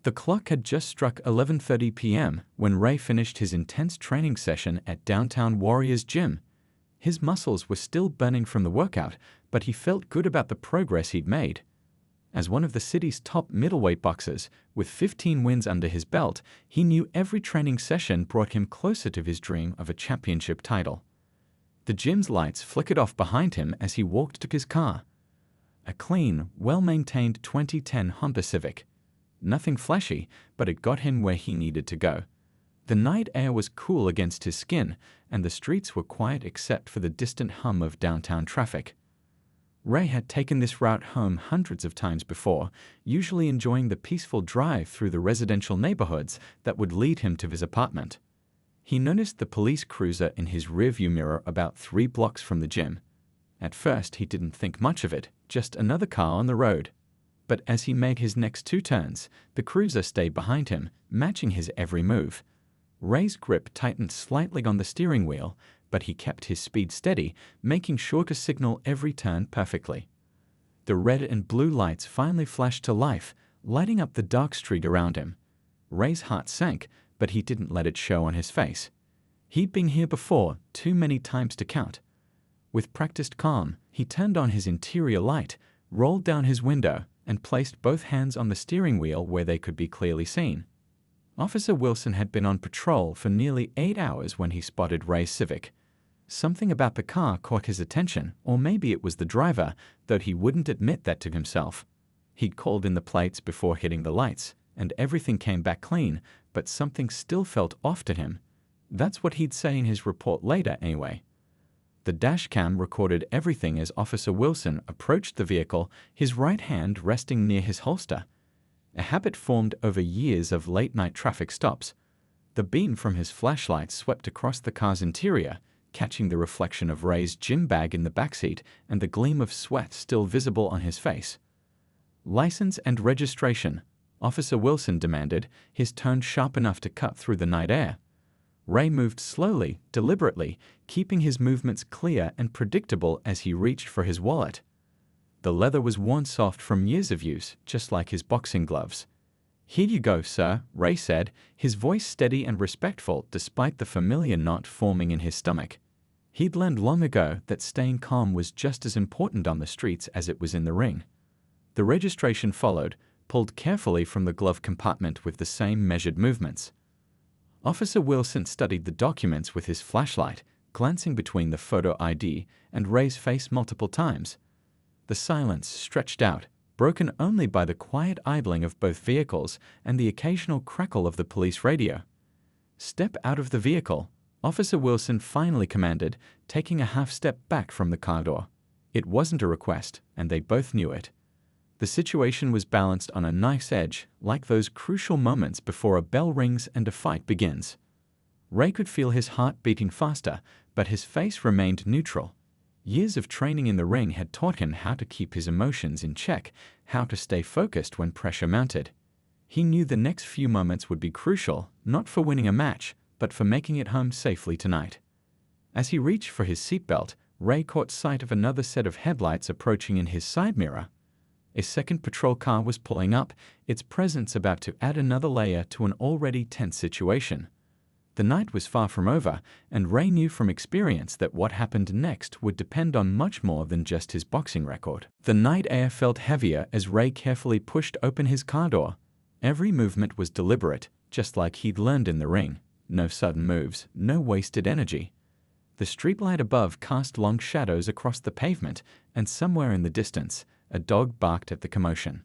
The clock had just struck 11:30 p.m. when Ray finished his intense training session at downtown Warriors Gym. His muscles were still burning from the workout, but he felt good about the progress he'd made. As one of the city's top middleweight boxers, with 15 wins under his belt, he knew every training session brought him closer to his dream of a championship title. The gym's lights flickered off behind him as he walked to his car. A clean, well-maintained 2010 Honda Civic. Nothing flashy, but it got him where he needed to go. The night air was cool against his skin, and the streets were quiet except for the distant hum of downtown traffic. Ray had taken this route home hundreds of times before, usually enjoying the peaceful drive through the residential neighborhoods that would lead him to his apartment. He noticed the police cruiser in his rearview mirror about 3 blocks from the gym. At first, he didn't think much of it, just another car on the road. But as he made his next 2 turns, the cruiser stayed behind him, matching his every move. Ray's grip tightened slightly on the steering wheel, but he kept his speed steady, making sure to signal every turn perfectly. The red and blue lights finally flashed to life, lighting up the dark street around him. Ray's heart sank, but he didn't let it show on his face. He'd been here before, too many times to count. With practiced calm, he turned on his interior light, rolled down his window, and placed both hands on the steering wheel where they could be clearly seen. Officer Wilson had been on patrol for nearly 8 hours when he spotted Ray's Civic. Something about the car caught his attention, or maybe it was the driver, though he wouldn't admit that to himself. He'd called in the plates before hitting the lights, and everything came back clean, but something still felt off to him. That's what he'd say in his report later anyway. The dashcam recorded everything as Officer Wilson approached the vehicle, his right hand resting near his holster. A habit formed over years of late-night traffic stops. The beam from his flashlight swept across the car's interior, catching the reflection of Ray's gym bag in the backseat and the gleam of sweat still visible on his face. "License and registration," Officer Wilson demanded, his tone sharp enough to cut through the night air. Ray moved slowly, deliberately, keeping his movements clear and predictable as he reached for his wallet. The leather was worn soft from years of use, just like his boxing gloves. "Here you go, sir," Ray said, his voice steady and respectful despite the familiar knot forming in his stomach. He'd learned long ago that staying calm was just as important on the streets as it was in the ring. The registration followed, pulled carefully from the glove compartment with the same measured movements. Officer Wilson studied the documents with his flashlight, glancing between the photo ID and Ray's face multiple times. The silence stretched out, broken only by the quiet idling of both vehicles and the occasional crackle of the police radio. "Step out of the vehicle," Officer Wilson finally commanded, taking a half step back from the car door. It wasn't a request, and they both knew it. The situation was balanced on a knife's edge, like those crucial moments before a bell rings and a fight begins. Ray could feel his heart beating faster, but his face remained neutral. Years of training in the ring had taught him how to keep his emotions in check, how to stay focused when pressure mounted. He knew the next few moments would be crucial, not for winning a match, but for making it home safely tonight. As he reached for his seatbelt, Ray caught sight of another set of headlights approaching in his side mirror. A second patrol car was pulling up, its presence about to add another layer to an already tense situation. The night was far from over, and Ray knew from experience that what happened next would depend on much more than just his boxing record. The night air felt heavier as Ray carefully pushed open his car door. Every movement was deliberate, just like he'd learned in the ring. No sudden moves, no wasted energy. The streetlight above cast long shadows across the pavement, and somewhere in the distance, a dog barked at the commotion.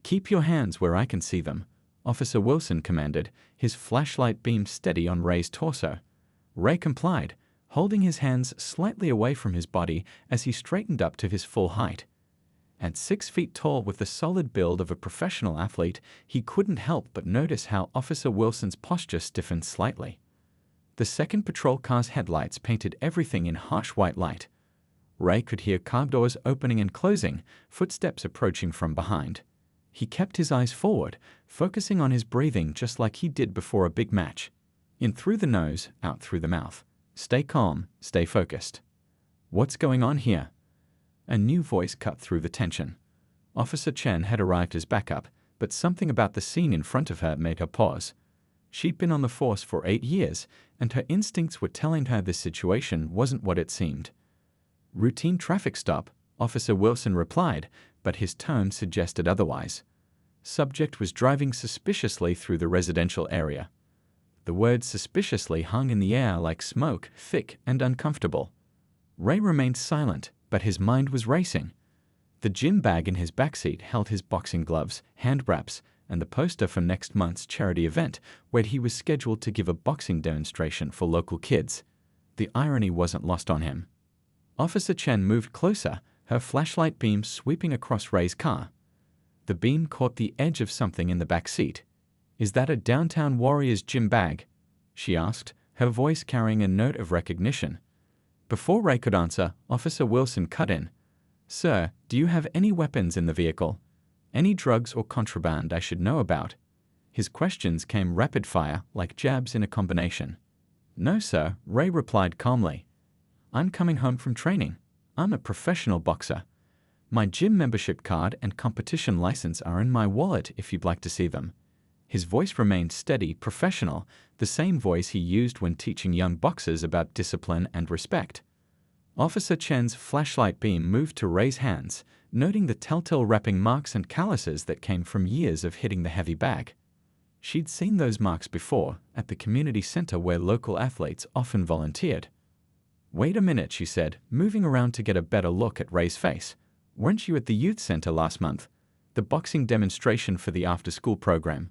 "Keep your hands where I can see them," Officer Wilson commanded, his flashlight beam steady on Ray's torso. Ray complied, holding his hands slightly away from his body as he straightened up to his full height. At 6 feet tall with the solid build of a professional athlete, he couldn't help but notice how Officer Wilson's posture stiffened slightly. The second patrol car's headlights painted everything in harsh white light. Ray could hear car doors opening and closing, footsteps approaching from behind. He kept his eyes forward, focusing on his breathing just like he did before a big match. In through the nose, out through the mouth. Stay calm, stay focused. "What's going on here?" A new voice cut through the tension. Officer Chen had arrived as backup, but something about the scene in front of her made her pause. She'd been on the force for 8 years, and her instincts were telling her this situation wasn't what it seemed. "Routine traffic stop," Officer Wilson replied, but his tone suggested otherwise. Subject was driving suspiciously through the residential area. The word suspiciously hung in the air like smoke, thick and uncomfortable. Ray remained silent, but his mind was racing. The gym bag in his backseat held his boxing gloves, hand wraps, and the poster for next month's charity event, where he was scheduled to give a boxing demonstration for local kids. The irony wasn't lost on him. Officer Chen moved closer, her flashlight beam sweeping across Ray's car. The beam caught the edge of something in the back seat. "Is that a Downtown Warriors gym bag?" she asked, her voice carrying a note of recognition. Before Ray could answer, Officer Wilson cut in. "Sir, do you have any weapons in the vehicle? Any drugs or contraband I should know about?" His questions came rapid-fire, like jabs in a combination. "No, sir," Ray replied calmly. "I'm coming home from training. I'm a professional boxer. My gym membership card and competition license are in my wallet if you'd like to see them." His voice remained steady, professional, the same voice he used when teaching young boxers about discipline and respect. Officer Chen's flashlight beam moved to Ray's hands, noting the telltale wrapping marks and calluses that came from years of hitting the heavy bag. She'd seen those marks before, at the community center where local athletes often volunteered. "Wait a minute," she said, moving around to get a better look at Ray's face. "Weren't you at the youth center last month? The boxing demonstration for the after-school program?"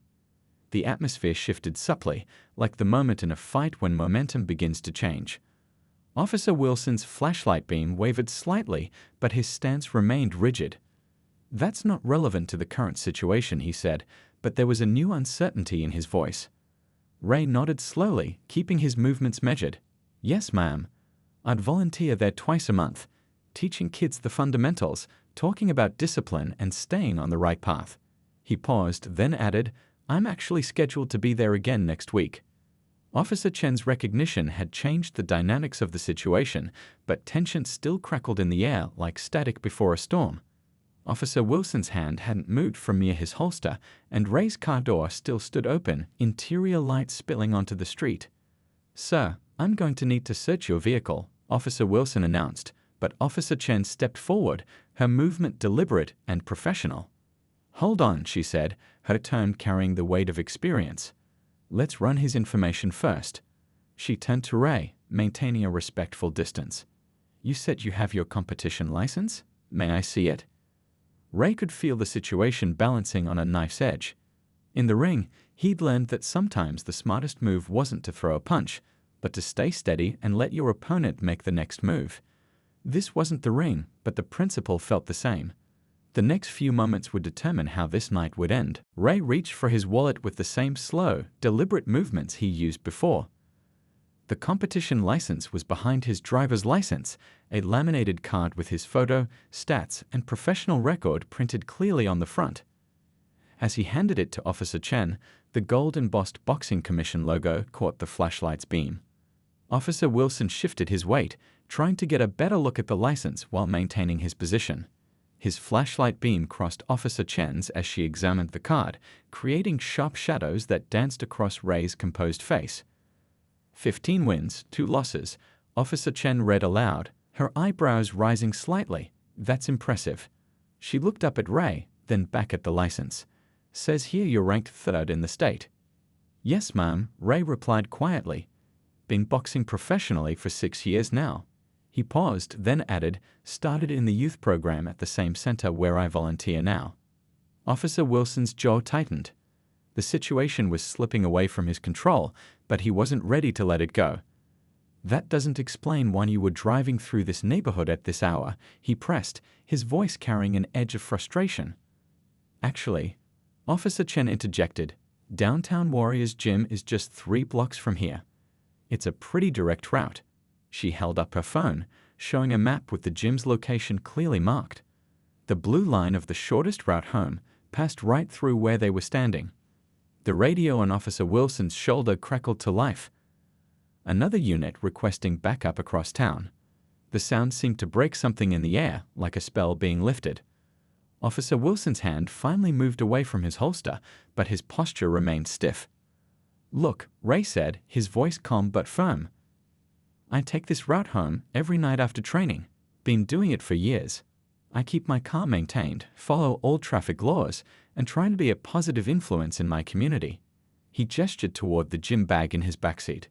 The atmosphere shifted subtly, like the moment in a fight when momentum begins to change. Officer Wilson's flashlight beam wavered slightly, but his stance remained rigid. "That's not relevant to the current situation," he said, but there was a new uncertainty in his voice. Ray nodded slowly, keeping his movements measured. "Yes, ma'am. I'd volunteer there twice a month, teaching kids the fundamentals, talking about discipline and staying on the right path." He paused, then added, "I'm actually scheduled to be there again next week." Officer Chen's recognition had changed the dynamics of the situation, but tension still crackled in the air like static before a storm. Officer Wilson's hand hadn't moved from near his holster, and Ray's car door still stood open, interior light spilling onto the street. "Sir, I'm going to need to search your vehicle," Officer Wilson announced, but Officer Chen stepped forward, her movement deliberate and professional. "Hold on," she said, her tone carrying the weight of experience. "Let's run his information first." She turned to Ray, maintaining a respectful distance. "You said you have your competition license? May I see it?" Ray could feel the situation balancing on a knife's edge. In the ring, he'd learned that sometimes the smartest move wasn't to throw a punch, but to stay steady and let your opponent make the next move. This wasn't the ring, but the principle felt the same. The next few moments would determine how this night would end. Ray reached for his wallet with the same slow, deliberate movements he used before. The competition license was behind his driver's license, a laminated card with his photo, stats, and professional record printed clearly on the front. As he handed it to Officer Chen, the gold-embossed Boxing Commission logo caught the flashlight's beam. Officer Wilson shifted his weight, trying to get a better look at the license while maintaining his position. His flashlight beam crossed Officer Chen's as she examined the card, creating sharp shadows that danced across Ray's composed face. 15 wins, 2 losses, Officer Chen read aloud, her eyebrows rising slightly. "That's impressive." She looked up at Ray, then back at the license. "Says here you're ranked 3rd in the state." "Yes, ma'am," Ray replied quietly. "Been boxing professionally for 6 years now." He paused, then added, "Started in the youth program at the same center where I volunteer now." Officer Wilson's jaw tightened. The situation was slipping away from his control, but he wasn't ready to let it go. "That doesn't explain why you were driving through this neighborhood at this hour," he pressed, his voice carrying an edge of frustration. "Actually," Officer Chen interjected, "Downtown Warriors Gym is just 3 blocks from here. It's a pretty direct route." She held up her phone, showing a map with the gym's location clearly marked. The blue line of the shortest route home passed right through where they were standing. The radio on Officer Wilson's shoulder crackled to life. Another unit requesting backup across town. The sound seemed to break something in the air, like a spell being lifted. Officer Wilson's hand finally moved away from his holster, but his posture remained stiff. "Look," Ray said, his voice calm but firm. "I take this route home every night after training. Been doing it for years. I keep my car maintained, follow all traffic laws, and try to be a positive influence in my community." He gestured toward the gym bag in his backseat.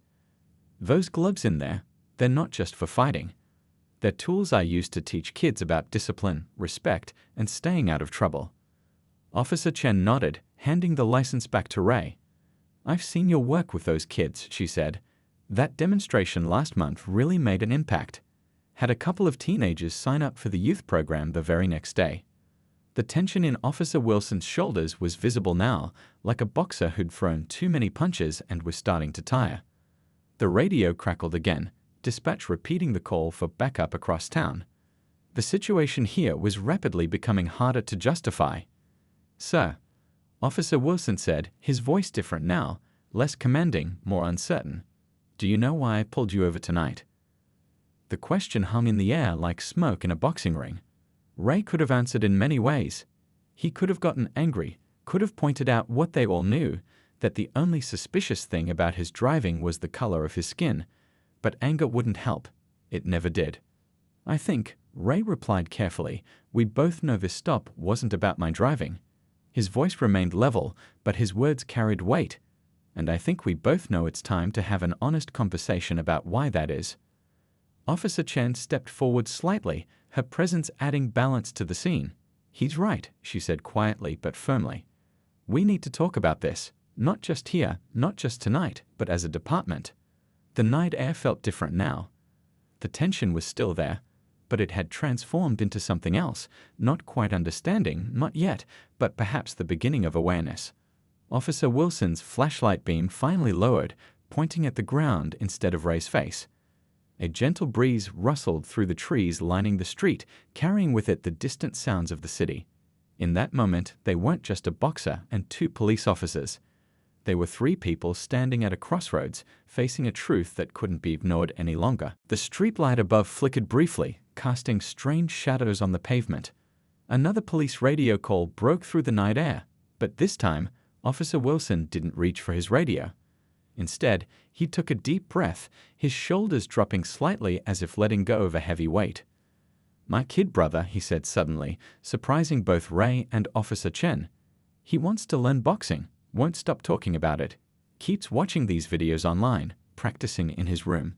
"Those gloves in there, they're not just for fighting. They're tools I use to teach kids about discipline, respect, and staying out of trouble." Officer Chen nodded, handing the license back to Ray. "I've seen your work with those kids," she said. "That demonstration last month really made an impact. Had a couple of teenagers sign up for the youth program the very next day." The tension in Officer Wilson's shoulders was visible now, like a boxer who'd thrown too many punches and was starting to tire. The radio crackled again, dispatch repeating the call for backup across town. The situation here was rapidly becoming harder to justify. "Sir," Officer Wilson said, his voice different now, less commanding, more uncertain. "Do you know why I pulled you over tonight?" The question hung in the air like smoke in a boxing ring. Ray could have answered in many ways. He could have gotten angry, could have pointed out what they all knew, that the only suspicious thing about his driving was the color of his skin. But anger wouldn't help. It never did. "I think," Ray replied carefully, "we both know this stop wasn't about my driving." His voice remained level, but his words carried weight. "And I think we both know it's time to have an honest conversation about why that is." Officer Chen stepped forward slightly, her presence adding balance to the scene. "He's right," she said quietly but firmly. "We need to talk about this, not just here, not just tonight, but as a department." The night air felt different now. The tension was still there, but it had transformed into something else, not quite understanding, not yet, but perhaps the beginning of awareness. Officer Wilson's flashlight beam finally lowered, pointing at the ground instead of Ray's face. A gentle breeze rustled through the trees lining the street, carrying with it the distant sounds of the city. In that moment, they weren't just a boxer and two police officers. They were three people standing at a crossroads, facing a truth that couldn't be ignored any longer. The streetlight above flickered briefly, casting strange shadows on the pavement. Another police radio call broke through the night air, but this time, Officer Wilson didn't reach for his radio. Instead, he took a deep breath, his shoulders dropping slightly as if letting go of a heavy weight. "My kid brother," he said suddenly, surprising both Ray and Officer Chen. "He wants to learn boxing, won't stop talking about it, keeps watching these videos online, practicing in his room."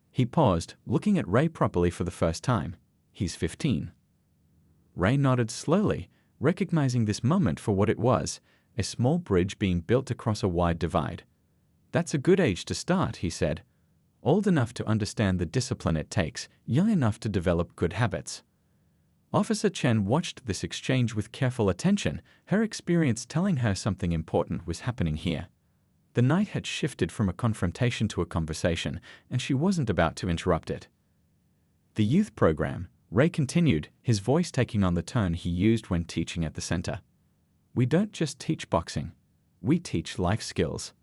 He paused, looking at Ray properly for the first time. "He's 15. Ray nodded slowly, recognizing this moment for what it was, a small bridge being built across a wide divide. "That's a good age to start," he said. "Old enough to understand the discipline it takes, young enough to develop good habits." Officer Chen watched this exchange with careful attention, her experience telling her something important was happening here. The night had shifted from a confrontation to a conversation, and she wasn't about to interrupt it. "The youth program," Ray continued, his voice taking on the tone he used when teaching at the center. "We don't just teach boxing. We teach life skills.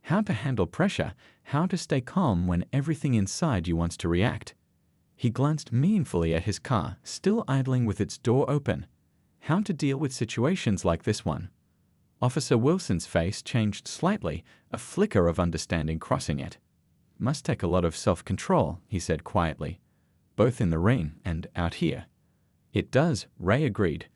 How to handle pressure, how to stay calm when everything inside you wants to react." He glanced meaningfully at his car, still idling with its door open. "How to deal with situations like this one." Officer Wilson's face changed slightly, a flicker of understanding crossing it. "Must take a lot of self-control," he said quietly, "both in the ring and out here." "It does," Ray agreed.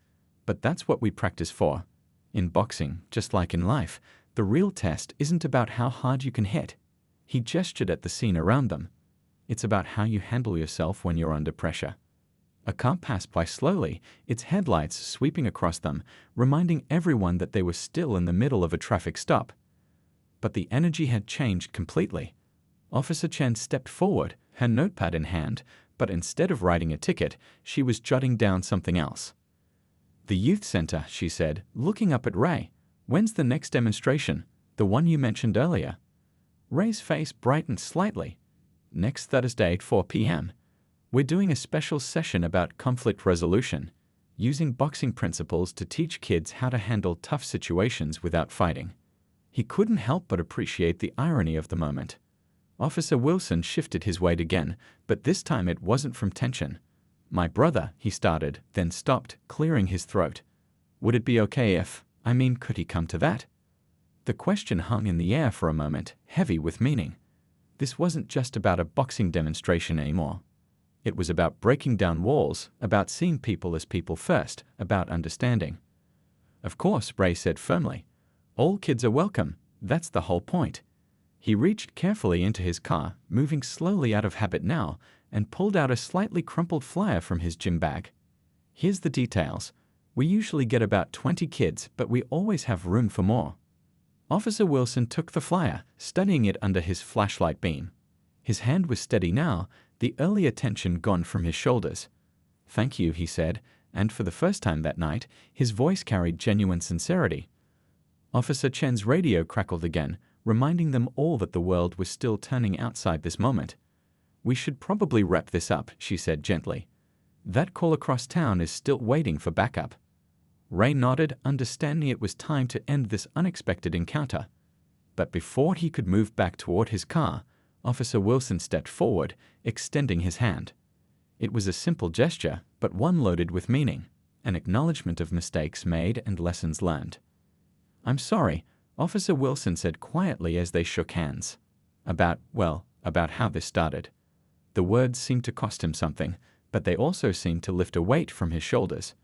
"But that's what we practice for. In boxing, just like in life, the real test isn't about how hard you can hit." He gestured at the scene around them. "It's about how you handle yourself when you're under pressure." A car passed by slowly, its headlights sweeping across them, reminding everyone that they were still in the middle of a traffic stop. But the energy had changed completely. Officer Chen stepped forward, her notepad in hand, but instead of writing a ticket, she was jotting down something else. "The youth center," she said, looking up at Ray. "When's the next demonstration? The one you mentioned earlier?" Ray's face brightened slightly. "Next Thursday at 4 p.m. We're doing a special session about conflict resolution, using boxing principles to teach kids how to handle tough situations without fighting." He couldn't help but appreciate the irony of the moment. Officer Wilson shifted his weight again, but this time it wasn't from tension. "My brother," he started, then stopped, clearing his throat. Would it be okay if, could he come to that? The question hung in the air for a moment, heavy with meaning. This wasn't just about a boxing demonstration anymore. It was about breaking down walls, about seeing people as people first, about understanding. Of course, Ray said firmly. All kids are welcome. That's the whole point. He reached carefully into his car, moving slowly out of habit now, and pulled out a slightly crumpled flyer from his gym bag. Here's the details. We usually get about 20 kids, but we always have room for more. Officer Wilson took the flyer, studying it under his flashlight beam. His hand was steady now, the earlier tension gone from his shoulders. Thank you, he said, and for the first time that night, his voice carried genuine sincerity. Officer Chen's radio crackled again, reminding them all that the world was still turning outside this moment. We should probably wrap this up, she said gently. That call across town is still waiting for backup. Ray nodded, understanding it was time to end this unexpected encounter. But before he could move back toward his car, Officer Wilson stepped forward, extending his hand. It was a simple gesture, but one loaded with meaning, an acknowledgement of mistakes made and lessons learned. I'm sorry, Officer Wilson said quietly as they shook hands. About how this started. The words seemed to cost him something, but they also seemed to lift a weight from his shoulders.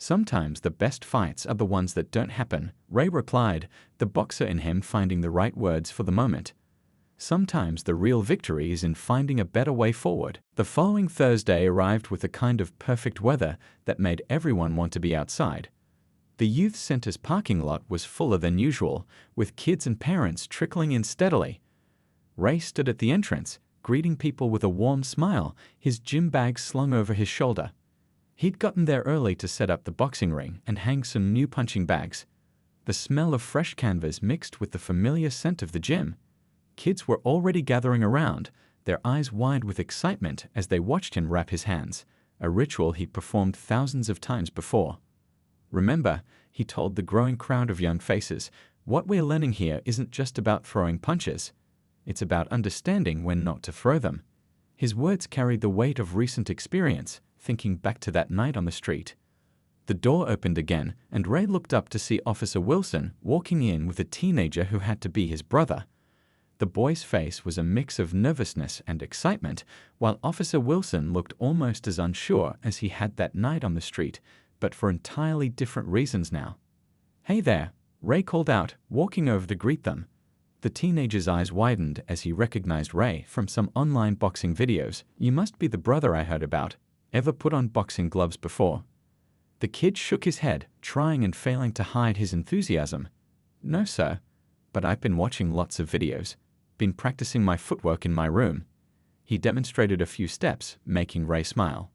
Sometimes the best fights are the ones that don't happen, Ray replied, the boxer in him finding the right words for the moment. Sometimes the real victory is in finding a better way forward. The following Thursday arrived with a kind of perfect weather that made everyone want to be outside. The youth center's parking lot was fuller than usual, with kids and parents trickling in steadily. Ray stood at the entrance, greeting people with a warm smile, his gym bag slung over his shoulder. He'd gotten there early to set up the boxing ring and hang some new punching bags. The smell of fresh canvas mixed with the familiar scent of the gym. Kids were already gathering around, their eyes wide with excitement as they watched him wrap his hands, a ritual he'd performed thousands of times before. Remember, he told the growing crowd of young faces, what we're learning here isn't just about throwing punches. It's about understanding when not to throw them. His words carried the weight of recent experience, thinking back to that night on the street. The door opened again, and Ray looked up to see Officer Wilson walking in with a teenager who had to be his brother. The boy's face was a mix of nervousness and excitement, while Officer Wilson looked almost as unsure as he had that night on the street, but for entirely different reasons now. Hey there, Ray called out, walking over to greet them. The teenager's eyes widened as he recognized Ray from some online boxing videos. You must be the brother I heard about. Ever put on boxing gloves before? The kid shook his head, trying and failing to hide his enthusiasm. No, sir, but I've been watching lots of videos. Been practicing my footwork in my room. He demonstrated a few steps, making Ray smile.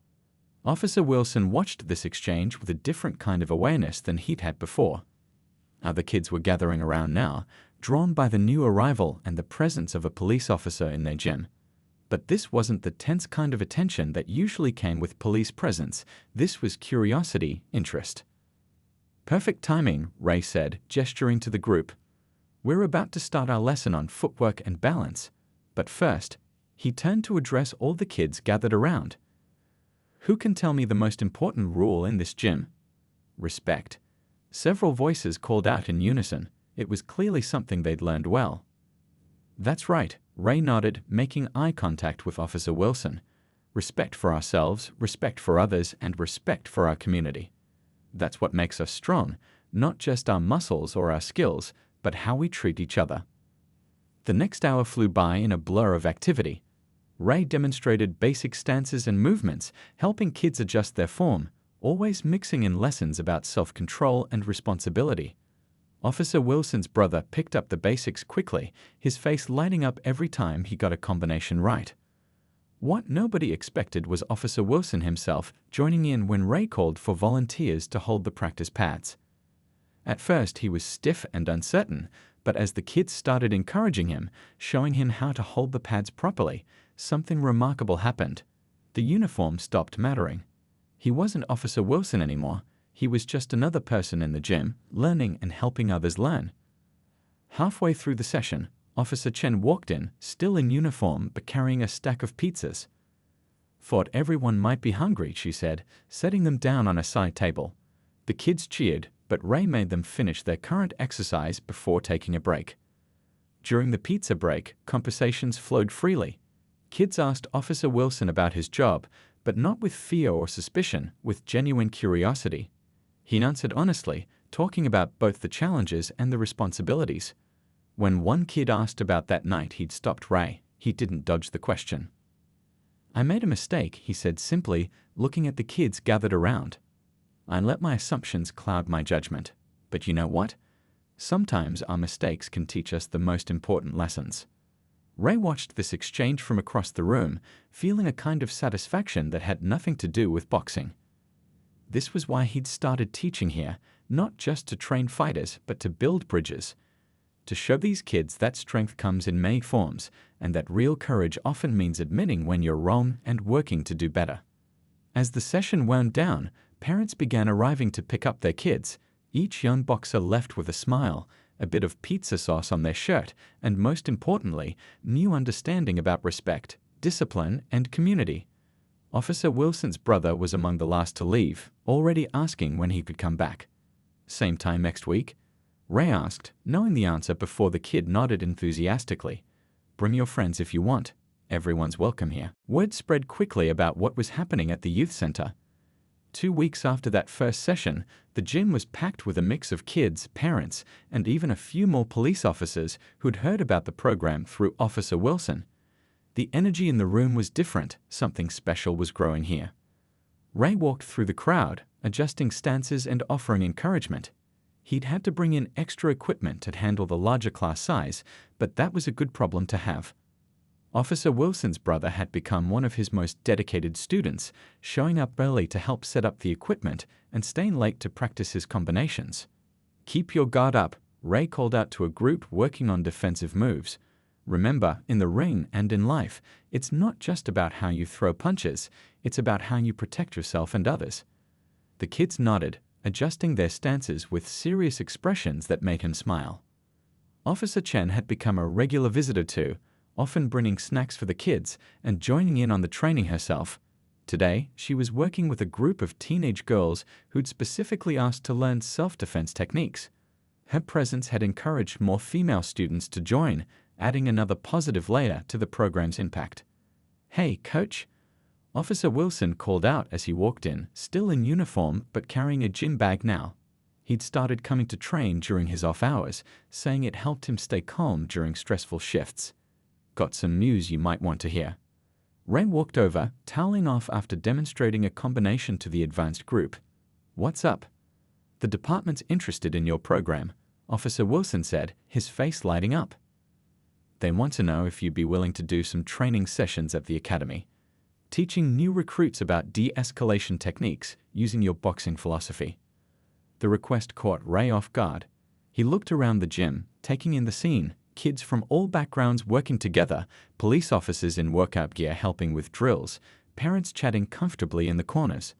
Officer Wilson watched this exchange with a different kind of awareness than he'd had before. Other kids were gathering around now, drawn by the new arrival and the presence of a police officer in their gym. But this wasn't the tense kind of attention that usually came with police presence. This was curiosity, interest. Perfect timing, Ray said, gesturing to the group. We're about to start our lesson on footwork and balance. But first, he turned to address all the kids gathered around. Who can tell me the most important rule in this gym? Respect. Several voices called out in unison. It was clearly something they'd learned well. That's right, Ray nodded, making eye contact with Officer Wilson. Respect for ourselves, respect for others, and respect for our community. That's what makes us strong, not just our muscles or our skills, but how we treat each other. The next hour flew by in a blur of activity. Ray demonstrated basic stances and movements, helping kids adjust their form, always mixing in lessons about self-control and responsibility. Officer Wilson's brother picked up the basics quickly, his face lighting up every time he got a combination right. What nobody expected was Officer Wilson himself joining in when Ray called for volunteers to hold the practice pads. At first he was stiff and uncertain, but as the kids started encouraging him, showing him how to hold the pads properly, something remarkable happened. The uniform stopped mattering. He wasn't Officer Wilson anymore. He was just another person in the gym, learning and helping others learn. Halfway through the session, Officer Chen walked in, still in uniform but carrying a stack of pizzas. Thought everyone might be hungry, she said, setting them down on a side table. The kids cheered, but Ray made them finish their current exercise before taking a break. During the pizza break, conversations flowed freely. Kids asked Officer Wilson about his job, but not with fear or suspicion, with genuine curiosity. He answered honestly, talking about both the challenges and the responsibilities. When one kid asked about that night he'd stopped Ray, he didn't dodge the question. "I made a mistake," he said simply, looking at the kids gathered around. "I let my assumptions cloud my judgment. But you know what? Sometimes our mistakes can teach us the most important lessons." Ray watched this exchange from across the room, feeling a kind of satisfaction that had nothing to do with boxing. This was why he'd started teaching here, not just to train fighters, but to build bridges. To show these kids that strength comes in many forms, and that real courage often means admitting when you're wrong and working to do better. As the session wound down, parents began arriving to pick up their kids, each young boxer left with a smile, a bit of pizza sauce on their shirt, and most importantly, new understanding about respect, discipline, and community. Officer Wilson's brother was among the last to leave, already asking when he could come back. "Same time next week?" Ray asked, knowing the answer before the kid nodded enthusiastically. "Bring your friends if you want. Everyone's welcome here." Word spread quickly about what was happening at the youth center. 2 weeks after that first session, the gym was packed with a mix of kids, parents, and even a few more police officers who'd heard about the program through Officer Wilson. The energy in the room was different. Something special was growing here. Ray walked through the crowd, adjusting stances and offering encouragement. He'd had to bring in extra equipment to handle the larger class size, but that was a good problem to have. Officer Wilson's brother had become one of his most dedicated students, showing up early to help set up the equipment and staying late to practice his combinations. "Keep your guard up," Ray called out to a group working on defensive moves. "Remember, in the ring and in life, it's not just about how you throw punches, it's about how you protect yourself and others." The kids nodded, adjusting their stances with serious expressions that made him smile. Officer Chen had become a regular visitor too, often bringing snacks for the kids and joining in on the training herself. Today, she was working with a group of teenage girls who'd specifically asked to learn self-defense techniques. Her presence had encouraged more female students to join, adding another positive layer to the program's impact. "Hey, coach!" Officer Wilson called out as he walked in, still in uniform but carrying a gym bag now. He'd started coming to train during his off hours, saying it helped him stay calm during stressful shifts. "Got some news you might want to hear." Ray walked over, toweling off after demonstrating a combination to the advanced group. "What's up?" "The department's interested in your program," Officer Wilson said, his face lighting up. "They want to know if you'd be willing to do some training sessions at the academy, teaching new recruits about de-escalation techniques using your boxing philosophy." The request caught Ray off guard. He looked around the gym, taking in the scene. Kids from all backgrounds working together, police officers in workout gear helping with drills, parents chatting comfortably in the corners.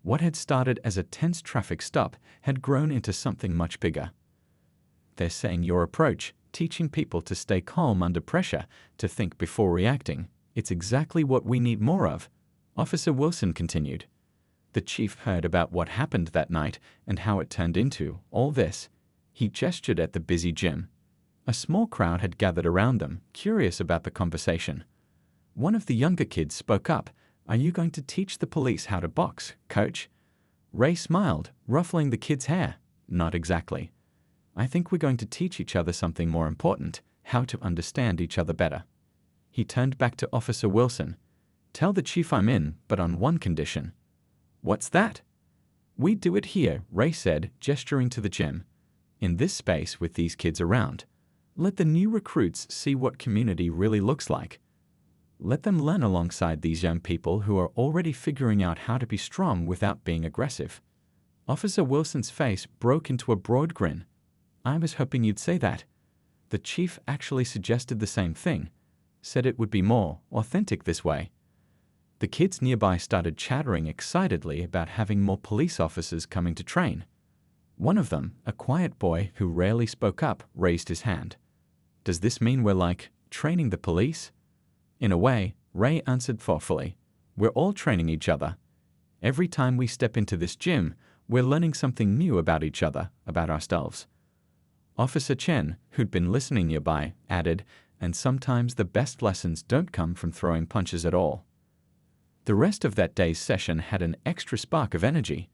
What had started as a tense traffic stop had grown into something much bigger. "They're saying your approach, teaching people to stay calm under pressure, to think before reacting, it's exactly what we need more of," Officer Wilson continued. The chief heard about what happened that night and how it turned into all this. He gestured at the busy gym. A small crowd had gathered around them, curious about the conversation. One of the younger kids spoke up. "Are you going to teach the police how to box, coach?" Ray smiled, ruffling the kid's hair. "Not exactly. I think we're going to teach each other something more important, how to understand each other better." He turned back to Officer Wilson. "Tell the chief I'm in, but on one condition." "What's that?" "We do it here," Ray said, gesturing to the gym. "In this space with these kids around. Let the new recruits see what community really looks like. Let them learn alongside these young people who are already figuring out how to be strong without being aggressive." Officer Wilson's face broke into a broad grin. "I was hoping you'd say that." The chief actually suggested the same thing, said it would be more authentic this way. The kids nearby started chattering excitedly about having more police officers coming to train. One of them, a quiet boy who rarely spoke up, raised his hand. "Does this mean we're like training the police?" "In a way," Ray answered thoughtfully. "We're all training each other. Every time we step into this gym, we're learning something new about each other, about ourselves." Officer Chen, who'd been listening nearby, added, "And sometimes the best lessons don't come from throwing punches at all." The rest of that day's session had an extra spark of energy.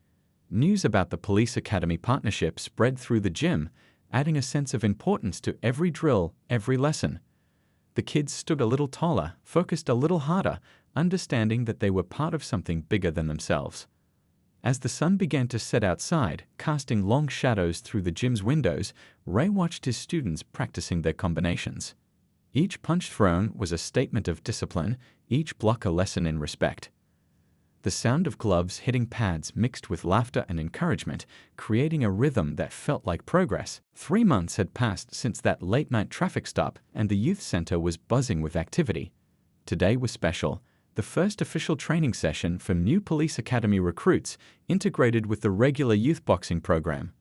News about the police academy partnership spread through the gym, adding a sense of importance to every drill, every lesson. The kids stood a little taller, focused a little harder, understanding that they were part of something bigger than themselves. As the sun began to set outside, casting long shadows through the gym's windows, Ray watched his students practicing their combinations. Each punch thrown was a statement of discipline, each block a lesson in respect. The sound of gloves hitting pads mixed with laughter and encouragement, creating a rhythm that felt like progress. 3 months had passed since that late-night traffic stop, and the youth center was buzzing with activity. Today was special. The first official training session for new police academy recruits, integrated with the regular youth boxing program.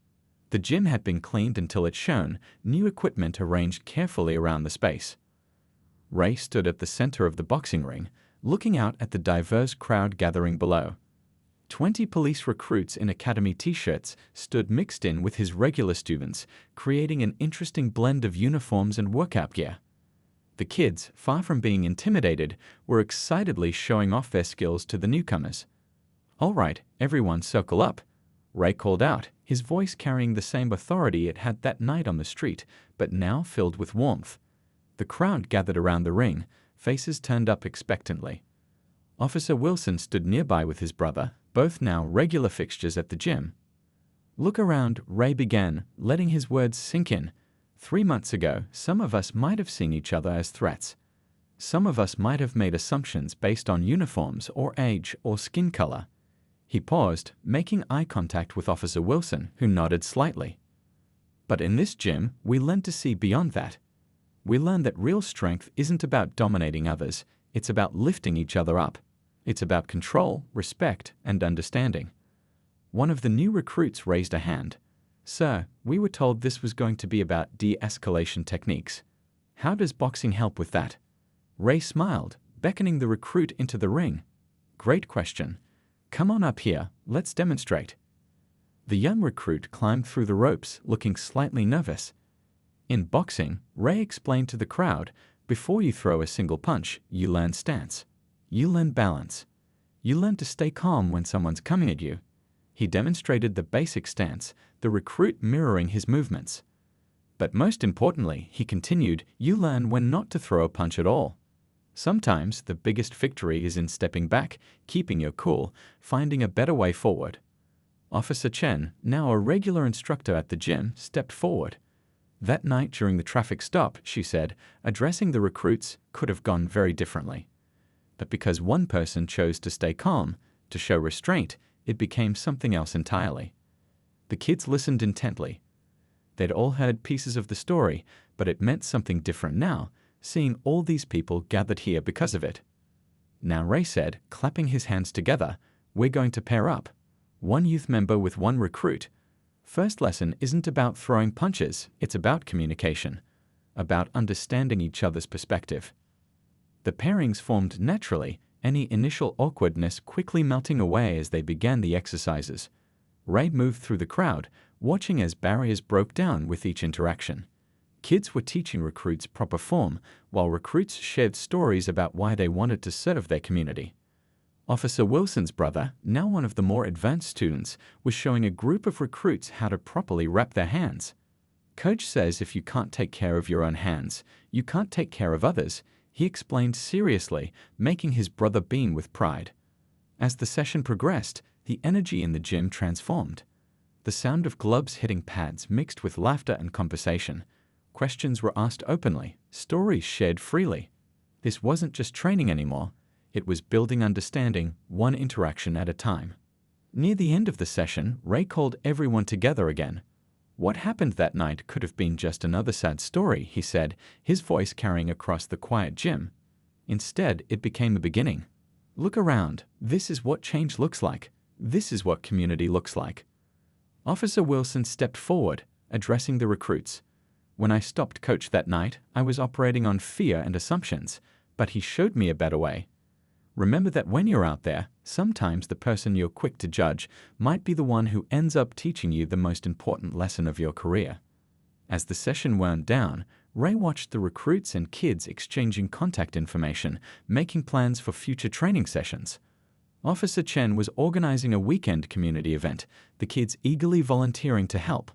The gym had been cleaned until it shone, new equipment arranged carefully around the space. Ray stood at the center of the boxing ring, looking out at the diverse crowd gathering below. 20 police recruits in academy t-shirts stood mixed in with his regular students, creating an interesting blend of uniforms and workout gear. The kids, far from being intimidated, were excitedly showing off their skills to the newcomers. "All right, everyone circle up," Ray called out, his voice carrying the same authority it had that night on the street, but now filled with warmth. The crowd gathered around the ring, faces turned up expectantly. Officer Wilson stood nearby with his brother, both now regular fixtures at the gym. "Look around," Ray began, letting his words sink in. 3 months ago, some of us might have seen each other as threats. Some of us might have made assumptions based on uniforms or age or skin color. He paused, making eye contact with Officer Wilson, who nodded slightly. "But in this gym, we learned to see beyond that. We learned that real strength isn't about dominating others, it's about lifting each other up. It's about control, respect, and understanding." One of the new recruits raised a hand. "Sir, we were told this was going to be about de-escalation techniques. How does boxing help with that?" Ray smiled, beckoning the recruit into the ring. "Great question. Come on up here, let's demonstrate." The young recruit climbed through the ropes, looking slightly nervous. In boxing, Ray explained to the crowd, before you throw a single punch, you learn stance. You learn balance. You learn to stay calm when someone's coming at you. He demonstrated the basic stance, the recruit mirroring his movements. But most importantly, he continued, you learn when not to throw a punch at all. Sometimes the biggest victory is in stepping back, keeping your cool, finding a better way forward. Officer Chen, now a regular instructor at the gym, stepped forward. That night during the traffic stop, she said, addressing the recruits could have gone very differently. But because one person chose to stay calm, to show restraint, it became something else entirely. The kids listened intently. They'd all heard pieces of the story, but it meant something different now, seeing all these people gathered here because of it. Now Ray said, clapping his hands together, "We're going to pair up. One youth member with one recruit. First lesson isn't about throwing punches, it's about communication, about understanding each other's perspective." The pairings formed naturally, any initial awkwardness quickly melting away as they began the exercises. Ray moved through the crowd, watching as barriers broke down with each interaction. Kids were teaching recruits proper form, while recruits shared stories about why they wanted to serve their community. Officer Wilson's brother, now one of the more advanced students, was showing a group of recruits how to properly wrap their hands. "Coach says if you can't take care of your own hands, you can't take care of others," he explained seriously, making his brother beam with pride. As the session progressed, the energy in the gym transformed. The sound of gloves hitting pads mixed with laughter and conversation. Questions were asked openly, stories shared freely. This wasn't just training anymore. It was building understanding, one interaction at a time. Near the end of the session, Ray called everyone together again. "What happened that night could have been just another sad story," he said, his voice carrying across the quiet gym. Instead, it became a beginning. "Look around. This is what change looks like. This is what community looks like." Officer Wilson stepped forward, addressing the recruits. "When I stopped Coach that night, I was operating on fear and assumptions, but he showed me a better way." Remember that when you're out there, sometimes the person you're quick to judge might be the one who ends up teaching you the most important lesson of your career. As the session wound down, Ray watched the recruits and kids exchanging contact information, making plans for future training sessions. Officer Chen was organizing a weekend community event, the kids eagerly volunteering to help.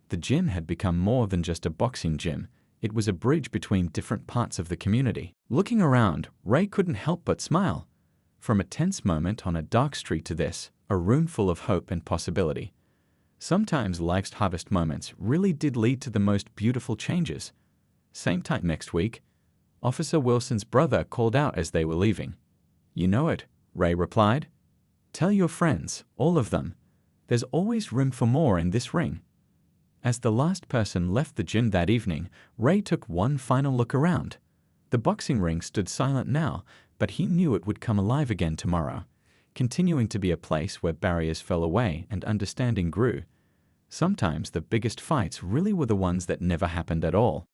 The gym had become more than just a boxing gym. It was a bridge between different parts of the community. Looking around, Ray couldn't help but smile. From a tense moment on a dark street to this, a room full of hope and possibility. Sometimes life's harvest moments really did lead to the most beautiful changes. Same time next week, Officer Wilson's brother called out as they were leaving. "You know it," Ray replied. "Tell your friends, all of them. There's always room for more in this ring." As the last person left the gym that evening, Ray took one final look around. The boxing ring stood silent now, but he knew it would come alive again tomorrow, continuing to be a place where barriers fell away and understanding grew. Sometimes the biggest fights really were the ones that never happened at all.